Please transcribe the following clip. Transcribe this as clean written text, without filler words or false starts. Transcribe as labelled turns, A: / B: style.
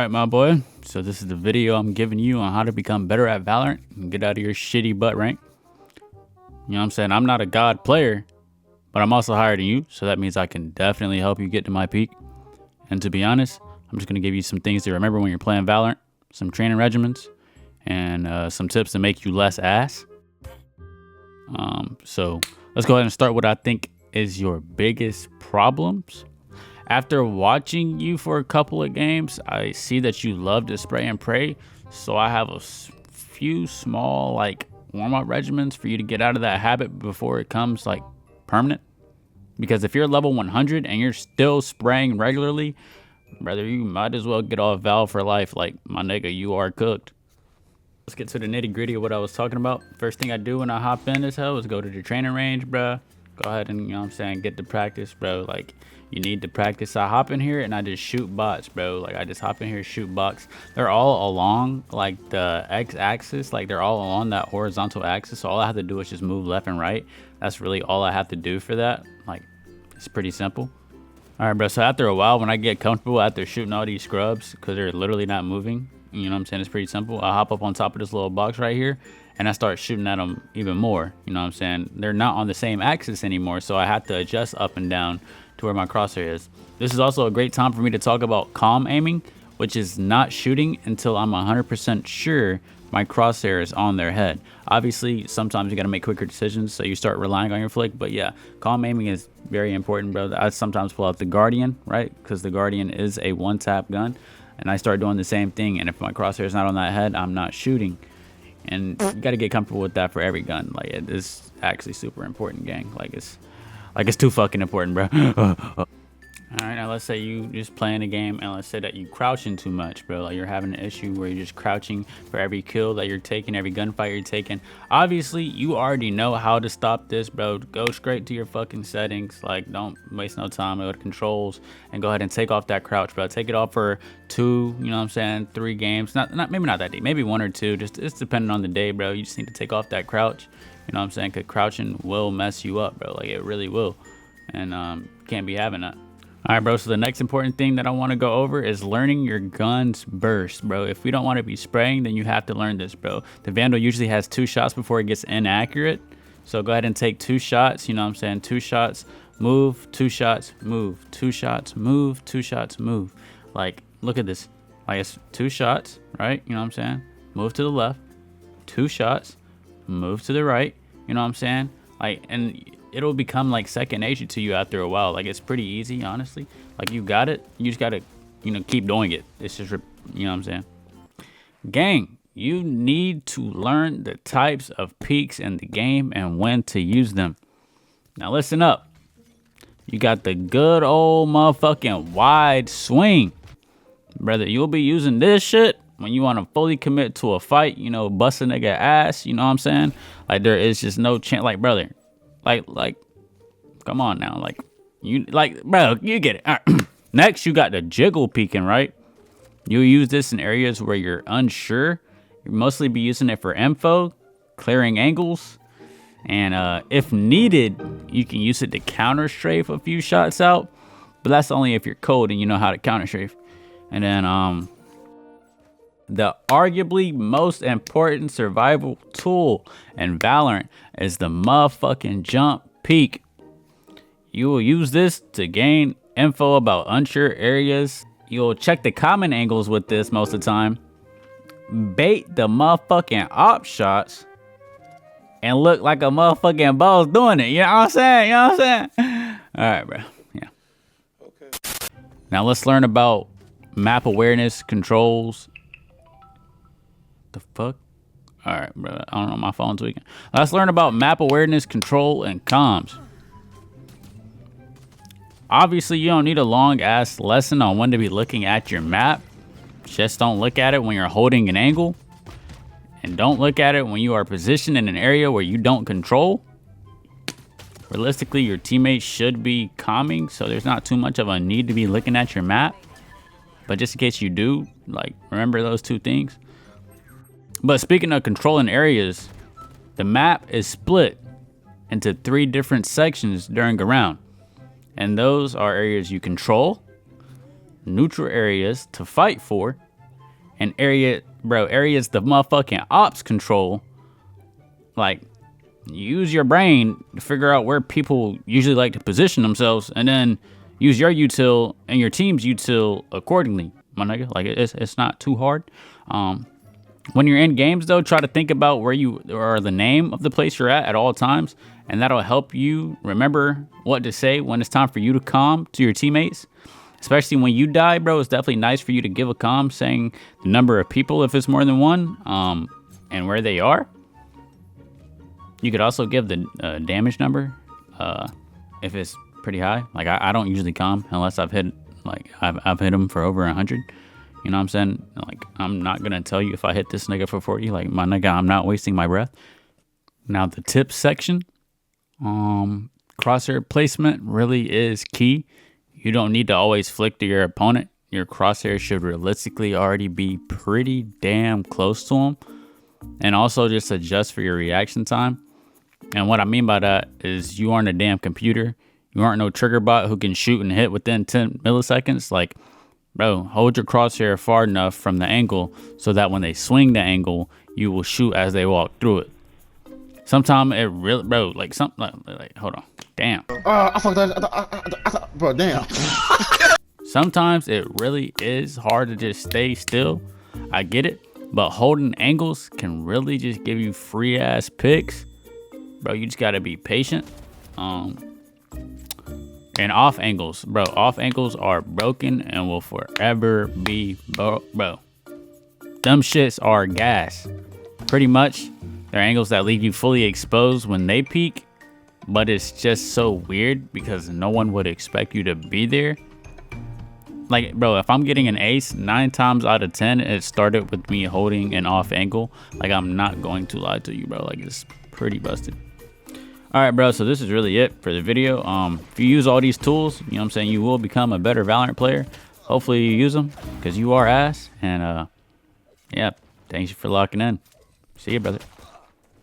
A: Alright, my boy. So this is the video I'm giving you on how to become better at Valorant and get out of your shitty butt rank. You know what I'm saying? I'm not a god player, but I'm also higher than you, so that means I can definitely help you get to my peak. And to be honest, I'm just going to give you some things to remember when you're playing Valorant, some training regimens, and some tips to make you less ass. So let's go ahead and start what I think is your biggest problems. After watching you for a couple of games, I see that you love to spray and pray. So I have a few small warm-up regimens for you to get out of that habit before it comes permanent. Because if you're level 100 and you're still spraying regularly, brother, you might as well get off Val for life. Like, my nigga, you are cooked. Let's get to the nitty-gritty of what I was talking about. First thing I do when I hop in this hell is go to the training range, bruh. Go ahead and, you know what I'm saying, get to practice, bro. You need to practice. I hop in here and I just shoot bots, bro. I just hop in here, shoot bots. They're all along the x-axis. They're all along that horizontal axis. So all I have to do is just move left and right. That's really all I have to do for that. It's pretty simple. All right, bro. So after a while, when I get comfortable after shooting all these scrubs, because they're literally not moving, you know what I'm saying? It's pretty simple. I hop up on top of this little box right here and I start shooting at them even more. You know what I'm saying? They're not on the same axis anymore. So I have to adjust up and down to where my crosshair is. This is also a great time for me to talk about calm aiming, which is not shooting until I'm 100% sure my crosshair is on their head. Obviously, sometimes you got to make quicker decisions, so you start relying on your flick. But yeah, calm aiming is very important, bro. I sometimes pull out the Guardian, right? Because the Guardian is a one-tap gun. And I start doing the same thing. And if my crosshair is not on that head, I'm not shooting. And you got to get comfortable with that for every gun. It is actually super important, gang. It's too fucking important, bro. All right, now let's say you just playing a game and let's say that you crouching too much, bro. You're having an issue where you're just crouching for every kill that you're taking, every gunfight you're taking. Obviously, you already know how to stop this, bro. Go straight to your fucking settings. Don't waste no time. Go to controls and go ahead and take off that crouch, bro. Take it off for 2, you know what I'm saying, 3 games. Maybe not that deep. Maybe 1 or 2. It's depending on the day, bro. You just need to take off that crouch. You know what I'm saying? Because crouching will mess you up, bro. It really will. And can't be having that. All right, bro, so the next important thing that I want to go over is learning your gun's burst, bro. If we don't want to be spraying, then you have to learn this, bro. The Vandal usually has 2 shots before it gets inaccurate. So go ahead and take 2 shots, you know what I'm saying? 2 shots, move, 2 shots, move, 2 shots, move, 2 shots, move. Look at this. It's 2 shots, right? You know what I'm saying? Move to the left, 2 shots, move to the right, you know what I'm saying? And it'll become second nature to you after a while. It's pretty easy, honestly. You got it. You just gotta, keep doing it. It's just, you know what I'm saying? Gang, you need to learn the types of peaks in the game and when to use them. Now listen up. You got the good old motherfucking wide swing. Brother, you'll be using this shit when you want to fully commit to a fight, bust a nigga ass, you know what I'm saying? There is just no chance, brother. Come on now. Bro, you get it. All right. Next, you got the jiggle peeking, right? You'll use this in areas where you're unsure. You'll mostly be using it for info, clearing angles, and if needed, you can use it to counter strafe a few shots out, but that's only if you're cold and you know how to counter strafe. And then, the arguably most important survival tool in Valorant is the motherfucking jump peek. You will use this to gain info about unsure areas. You'll check the common angles with this most of the time. Bait the motherfucking op shots. And look like a motherfucking boss doing it. You know what I'm saying? You know what I'm saying? Alright, bro. Yeah. Okay. Now let's learn about map awareness, controls. The fuck? All right, bro. I don't know. My phone's tweaking. Let's learn about map awareness, control, and comms. Obviously, you don't need a long ass lesson on when to be looking at your map. Just don't look at it when you're holding an angle. And don't look at it when you are positioned in an area where you don't control. Realistically, your teammates should be calming, so there's not too much of a need to be looking at your map. But just in case you do, remember those 2 things. But speaking of controlling areas, the map is split into 3 different sections during a round. And those are areas you control, neutral areas to fight for, and area is the motherfucking ops control. Like, use your brain to figure out where people usually like to position themselves, and then use your util and your team's util accordingly, my nigga. Like, it's not too hard. When you're in games, though, try to think about where you or the name of the place you're at all times, and that'll help you remember what to say when it's time for you to comm to your teammates. Especially when you die, bro, it's definitely nice for you to give a comm saying the number of people if it's more than one, and where they are. You could also give the damage number if it's pretty high. Like, I don't usually comm unless I've hit them for over 100. You know what I'm saying? Like, I'm not gonna tell you if I hit this nigga for 40. Like, my nigga, I'm not wasting my breath. Now, the tips section, crosshair placement really is key. You don't need to always flick to your opponent. Your crosshair should realistically already be pretty damn close to him. And also just adjust for your reaction time. And what I mean by that is you aren't a damn computer. You aren't no trigger bot who can shoot and hit within 10 milliseconds. Like, bro, hold your crosshair far enough from the angle so that when they swing the angle, you will shoot as they walk through it. Sometimes it really, bro, like something like hold on, damn.
B: I fucked that, bro, damn.
A: Sometimes it really is hard to just stay still. I get it, but holding angles can really just give you free ass picks, bro. You just gotta be patient. And off angles, bro. Off angles are broken and will forever be bro. Them shits are gas. Pretty much, they're angles that leave you fully exposed when they peak, but it's just so weird because no one would expect you to be there. Like, bro, if I'm getting an ace, 9 times out of 10, it started with me holding an off angle. Like, I'm not going to lie to you, bro. Like, it's pretty busted. All right, bro, so this is really it for the video. If you use all these tools, you know what I'm saying, you will become a better Valorant player. Hopefully you use them because you are ass. And, yeah, thanks for locking in. See you, brother.